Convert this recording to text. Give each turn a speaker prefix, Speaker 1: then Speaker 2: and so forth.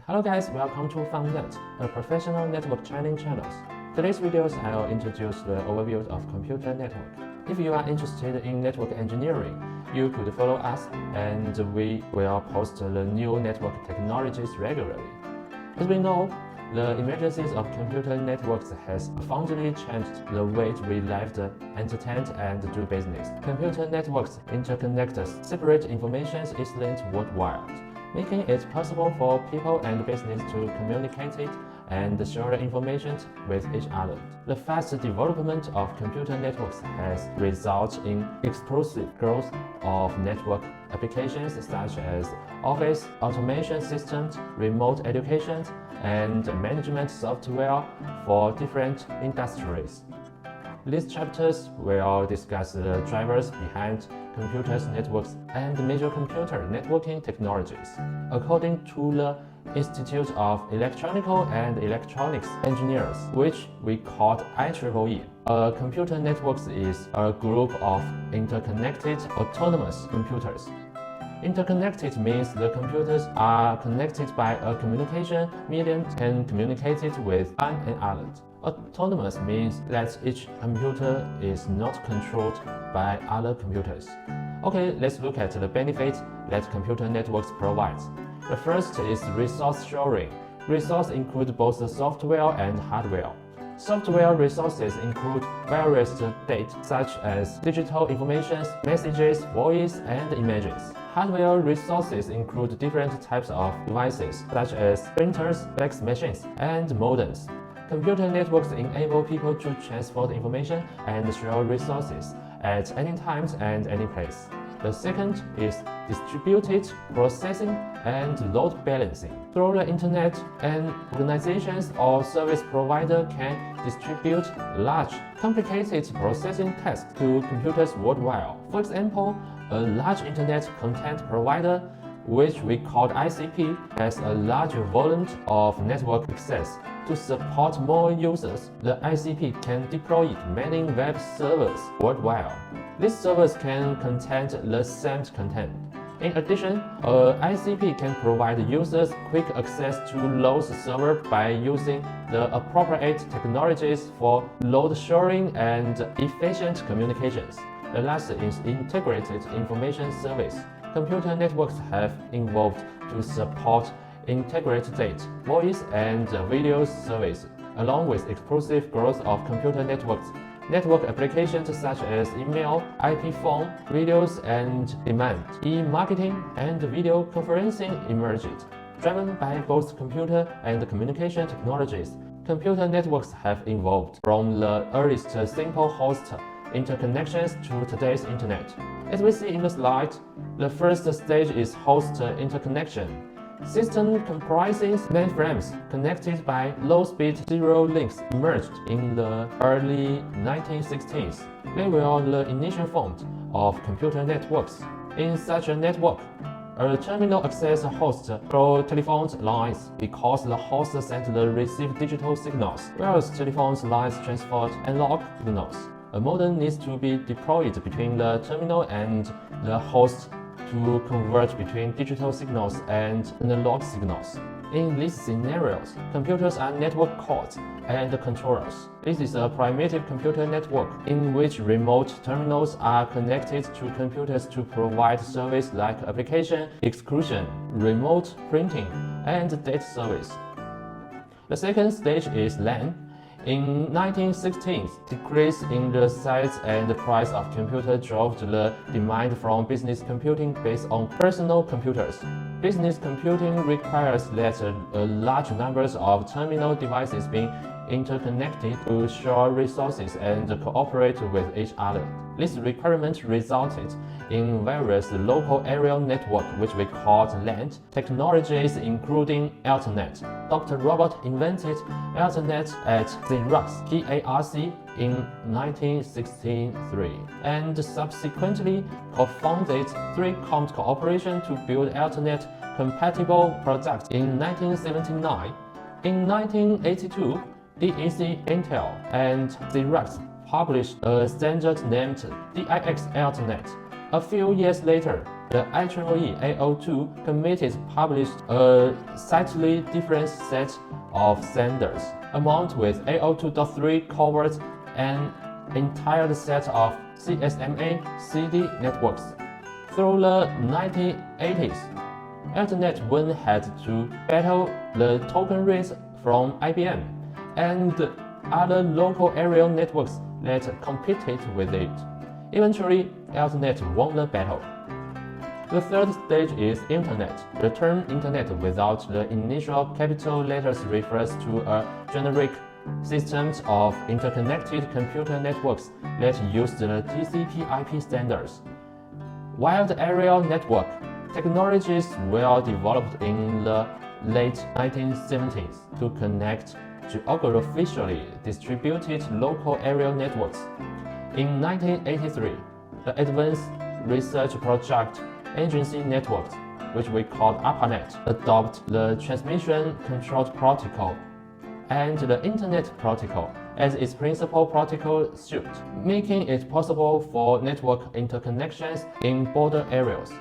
Speaker 1: Hello guys, welcome to FUNNET, a professional network training channel. Today's videos I'll introduce the overview of computer network. If you are interested in network engineering, you could follow us and we will post the new network technologies regularly. As we know, the emergence of computer networks has profoundly changed the way we live, entertain, and do business. Computer networks interconnect separate information easily worldwide, making it possible for people and business to communicate it and share information with each other. The fast development of computer networks has resulted in explosive growth of network applications such as office automation systems, remote education, and management software for different industries. These chapters will discuss the drivers behind computer networks and major computer networking technologies. According to the Institute of Electronical and Electronics Engineers, which we call IEEE, a computer network is a group of interconnected autonomous computers. Interconnected means the computers are connected by a communication medium and communicated with one another. Autonomous means that each computer is not controlled by other computers. Okay, let's look at the benefits that computer networks provide. The first is resource sharing. Resources include both the software and hardware. Software resources include various data such as digital information, messages, voice, and images. Hardware resources include different types of devices such as printers, fax machines, and modems. Computer networks enable people to transfer information and share resources at any time and any place. The second is distributed processing and load balancing. Through the internet, an organization or service provider can distribute large, complicated processing tasks to computers worldwide. For example, a large internet content provider, which we call ICP, has a large volume of network access. To support more users, the ICP can deploy many web servers worldwide. These servers can contain the same content. In addition, a ICP can provide users quick access to those servers by using the appropriate technologies for load sharing and efficient communications. The last is integrated information service. Computer networks have evolved to support integrated data, voice, and video service. Along with explosive growth of computer networks, network applications such as email, IP phone, videos and demand, e-marketing, and video conferencing emerged. Driven by both computer and communication technologies, computer networks have evolved from the earliest simple host interconnections to today's internet. As we see in the slide, the first stage is host interconnection. System comprising mainframes connected by low-speed serial links emerged in the early 1960s. They were the initial form of computer networks. In such a network, a terminal access host through telephone lines because the host sent the received digital signals, whereas telephone lines transferred analog signals. A modem needs to be deployed between the terminal and the host to convert between digital signals and analog signals. In these scenarios, computers are network cores and controllers. This is a primitive computer network in which remote terminals are connected to computers to provide service like application exclusion, remote printing, and data service. The second stage is LAN. In 1916, decrease in the size and price of computer drove the demand from business computing based on personal computers. Business computing requires that a large numbers of terminal devices be interconnected to share resources and cooperate with each other. This requirement resulted in various local area networks, which we call LAN, technologies including Ethernet. Dr. Robert invented Ethernet at Xerox (PARC) in 1963 and subsequently co-founded 3Com Corporation to build Ethernet-compatible products in 1979. In 1982, DEC, Intel, and Xerox published a standard named DIX Ethernet. A few years later, the IEEE 802 committee published a slightly different set of standards. Amount with 802.3 covered an entire set of CSMA/CD networks. Through the 1980s, Internet1 had to battle the token race from IBM and other local area networks that competed with it. Eventually, Internet won the battle. The third stage is Internet. The term Internet without the initial capital letters refers to a generic system of interconnected computer networks that use the TCP/IP standards. Wide area network technologies were developed in the late 1970s to connect geographically distributed local area networks. In 1983, the Advanced Research Project Agency Networks, which we call ARPANET, adopted the Transmission Control Protocol and the Internet Protocol as its principal protocol suite, making it possible for network interconnections in border areas.